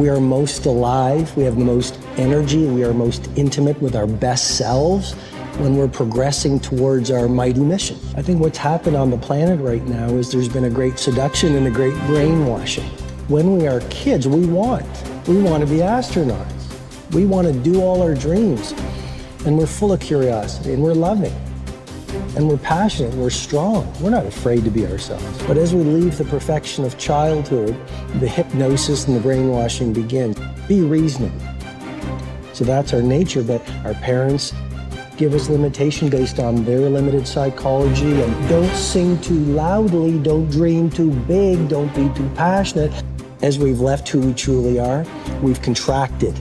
We are most alive, we have the most energy, we are most intimate with our best selves when we're progressing towards our mighty mission. I think what's happened on the planet right now is there's been a great seduction and a great brainwashing. When we are kids, we want to be astronauts. We want to do all our dreams. And we're full of curiosity, and we're loving, and we're passionate, and we're strong. We're not afraid to be ourselves. But as we leave the perfection of childhood, the hypnosis and the brainwashing begins. Be reasonable. So that's our nature, but our parents give us limitation based on their limited psychology. And don't sing too loudly, don't dream too big, don't be too passionate. As we've left who we truly are, we've contracted.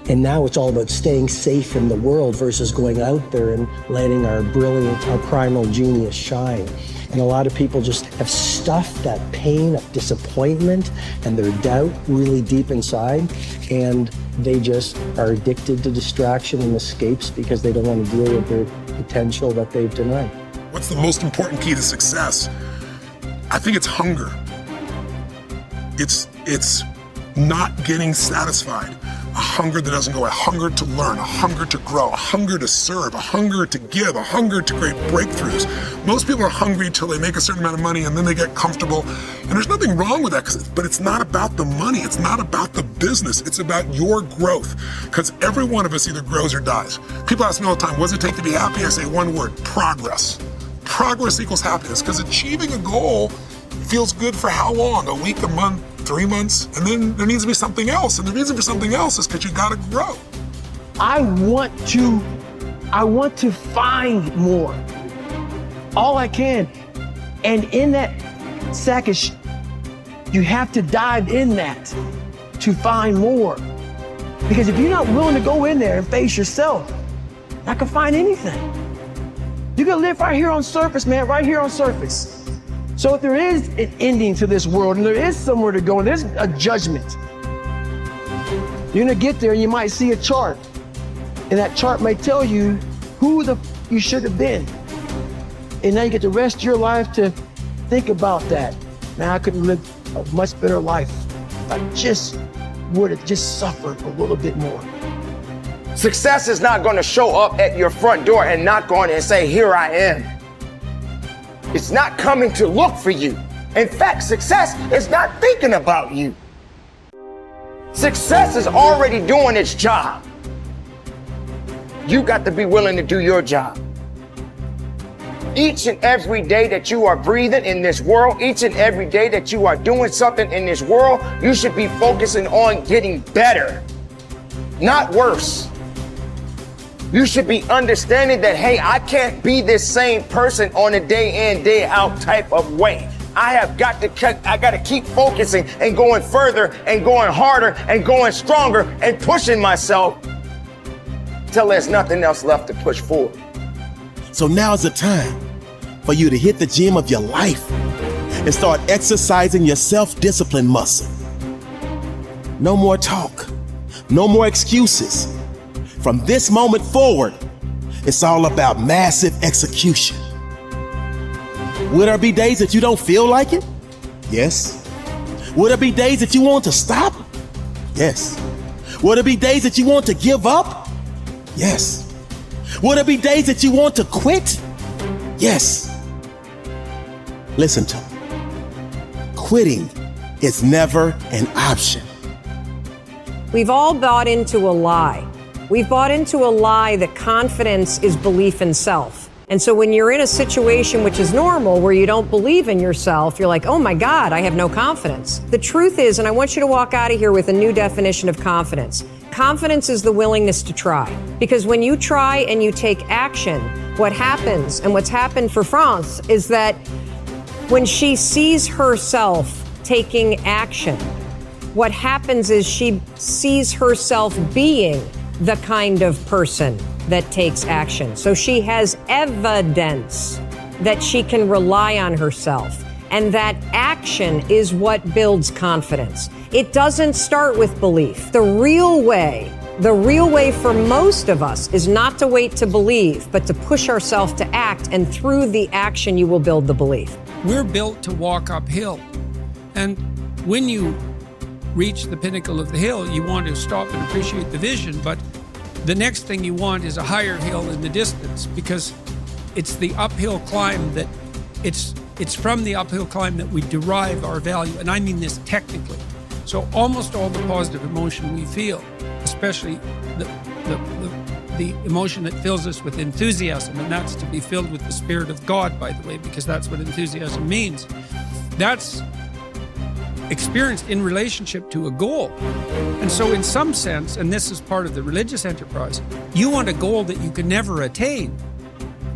And now it's all about staying safe in the world versus going out there and letting our brilliance, our primal genius shine. And a lot of people just have stuffed that pain of disappointment and their doubt really deep inside. And they just are addicted to distraction and escapes because they don't want to deal with their potential that they've denied. What's the most important key to success? I think it's hunger. It's not getting satisfied. A hunger that doesn't go, a hunger to learn, a hunger to grow, a hunger to serve, a hunger to give, a hunger to create breakthroughs. Most people are hungry till they make a certain amount of money and then they get comfortable. And there's nothing wrong with that, but it's not about the money. It's not about the business. It's about your growth. Because every one of us either grows or dies. People ask me all the time, what does it take to be happy? I say one word, progress. Progress equals happiness, because achieving a goal feels good for how long? A week, a month, 3 months, and then there needs to be something else. And the reason for something else is because you gotta grow. I want to find more, all I can. And in that sack of you have to dive in that to find more. Because if you're not willing to go in there and face yourself, I can find anything. You can live right here on surface, man, right here on surface. So if there is an ending to this world and there is somewhere to go and there's a judgment, you're gonna get there and you might see a chart. And that chart may tell you who you should have been. And now you get the rest of your life to think about that. Now I could live a much better life if I just would have just suffered a little bit more. Success is not gonna show up at your front door and knock on it and say, here I am. It's not coming to look for you. In fact, success is not thinking about you. Success is already doing its job. You got to be willing to do your job. Each and every day that you are breathing in this world, each and every day that you are doing something in this world, you should be focusing on getting better, not worse. You should be understanding that, hey, I can't be this same person on a day in, day out type of way. I got to keep focusing and going further and going harder and going stronger and pushing myself till there's nothing else left to push forward. So now's the time for you to hit the gym of your life and start exercising your self-discipline muscle. No more talk, no more excuses. From this moment forward, it's all about massive execution. Will there be days that you don't feel like it? Yes. Will there be days that you want to stop? Yes. Will there be days that you want to give up? Yes. Will there be days that you want to quit? Yes. Listen to me. Quitting is never an option. We've all bought into a lie. We've bought into a lie that confidence is belief in self. And so when you're in a situation which is normal, where you don't believe in yourself, you're like, oh my God, I have no confidence. The truth is, and I want you to walk out of here with a new definition of confidence. Confidence is the willingness to try. Because when you try and you take action, what happens, and what's happened for France, is that when she sees herself taking action, what happens is she sees herself being the kind of person that takes action. So she has evidence that she can rely on herself. And that action is what builds confidence. It doesn't start with belief. The real way for most of us is not to wait to believe, but to push ourselves to act. And through the action, you will build the belief. We're built to walk uphill. And when you reach the pinnacle of the hill, you want to stop and appreciate the vision, but the next thing you want is a higher hill in the distance, because it's the uphill climb that it's from the uphill climb that we derive our value, and I mean this technically. So almost all the positive emotion we feel, especially the emotion that fills us with enthusiasm, and that's to be filled with the Spirit of God, by the way, because that's what enthusiasm means. That's experienced in relationship to a goal. And so in some sense, and this is part of the religious enterprise, you want a goal that you can never attain,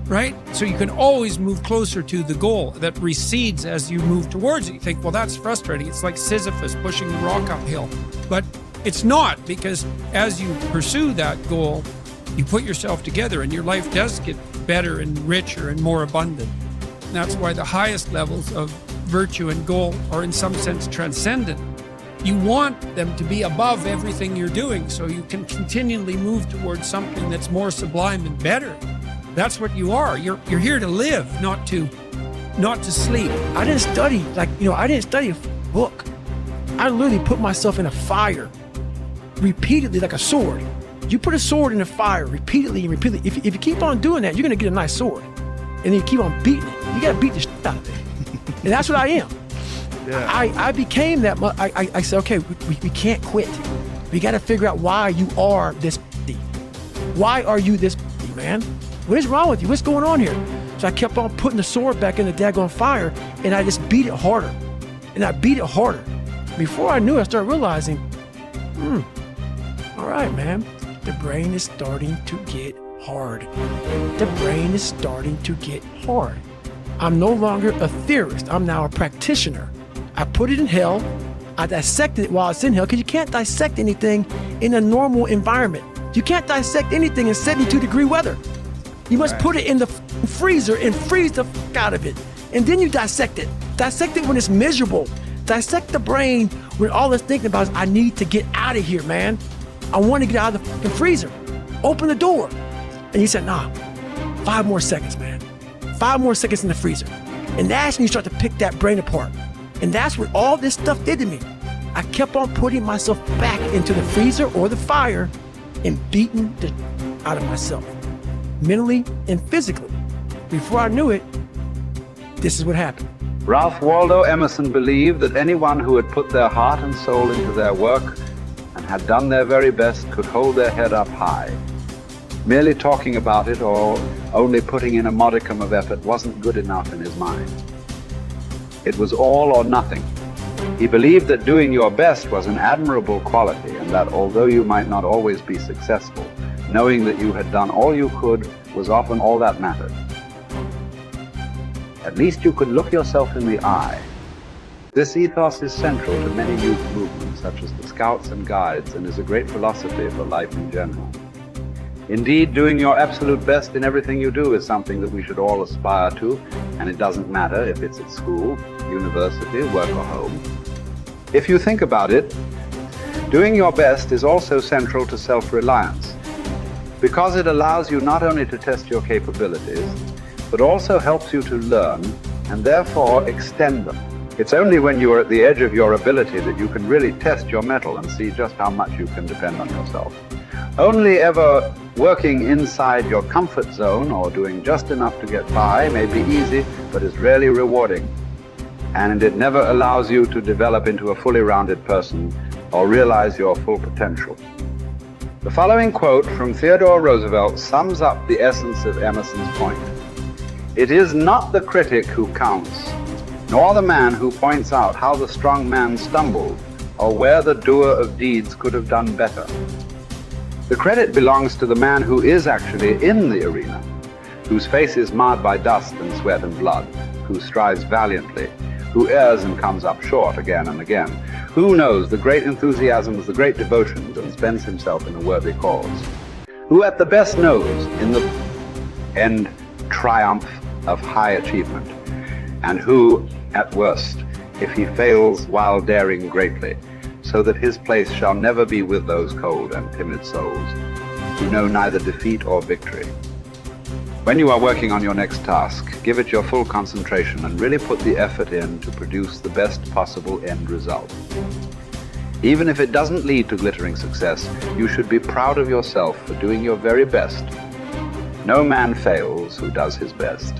right? So you can always move closer to the goal that recedes as you move towards it. You think, well, that's frustrating. It's like Sisyphus pushing the rock uphill. But it's not, because as you pursue that goal, you put yourself together and your life does get better and richer and more abundant. And that's why the highest levels of virtue and goal are in some sense transcendent. You want them to be above everything you're doing so you can continually move towards something that's more sublime and better. That's what you are. You're here to live, not to sleep. I didn't study, I didn't study a book. I literally put myself in a fire repeatedly, like a sword. You put a sword in the fire repeatedly and repeatedly. If you keep on doing that, you're going to get a nice sword. And then you keep on beating it. You got to beat the shit out of it. And that's what I am. Yeah. I became that. I said, okay, we can't quit. We got to figure out why you are this. Why are you this, man? What is wrong with you? What's going on here? So I kept on putting the sword back in the daggone fire, and I just beat it harder. And I beat it harder. Before I knew it, I started realizing, all right, man, the brain is starting to get hard. The brain is starting to get hard. I'm no longer a theorist. I'm now a practitioner. I put it in hell. I dissected it while it's in hell, because you can't dissect anything in a normal environment. You can't dissect anything in 72-degree weather. You must put it in the freezer and freeze the fuck out of it. And then you dissect it. Dissect it when it's miserable. Dissect the brain when all it's thinking about is, I need to get out of here, man. I want to get out of the fucking freezer. Open the door. And he said, nah, 5 more seconds, man. 5 more seconds in the freezer. And that's when you start to pick that brain apart. And that's what all this stuff did to me. I kept on putting myself back into the freezer or the fire and beating the out of myself, mentally and physically. Before I knew it, this is what happened. Ralph Waldo Emerson believed that anyone who had put their heart and soul into their work and had done their very best could hold their head up high. Merely talking about it or only putting in a modicum of effort wasn't good enough in his mind. It was all or nothing. He believed that doing your best was an admirable quality, and that although you might not always be successful, knowing that you had done all you could was often all that mattered. At least you could look yourself in the eye. This ethos is central to many youth movements, such as the Scouts and Guides, and is a great philosophy for life in general. Indeed, doing your absolute best in everything you do is something that we should all aspire to, and it doesn't matter if it's at school, university, work, or home. If you think about it, doing your best is also central to self-reliance, because it allows you not only to test your capabilities, but also helps you to learn and therefore extend them. It's only when you are at the edge of your ability that you can really test your mettle and see just how much you can depend on yourself. Only ever working inside your comfort zone or doing just enough to get by may be easy, but is rarely rewarding. And it never allows you to develop into a fully rounded person or realize your full potential. The following quote from Theodore Roosevelt sums up the essence of Emerson's point. It is not the critic who counts, nor the man who points out how the strong man stumbled or where the doer of deeds could have done better. The credit belongs to the man who is actually in the arena, whose face is marred by dust and sweat and blood, who strives valiantly, who errs and comes up short again and again, who knows the great enthusiasms, the great devotions, and spends himself in a worthy cause, who at the best knows in the end triumph of high achievement, and who, at worst, if he fails while daring greatly, so that his place shall never be with those cold and timid souls who know neither defeat or victory. When you are working on your next task, give it your full concentration and really put the effort in to produce the best possible end result. Even if it doesn't lead to glittering success, you should be proud of yourself for doing your very best. No man fails who does his best.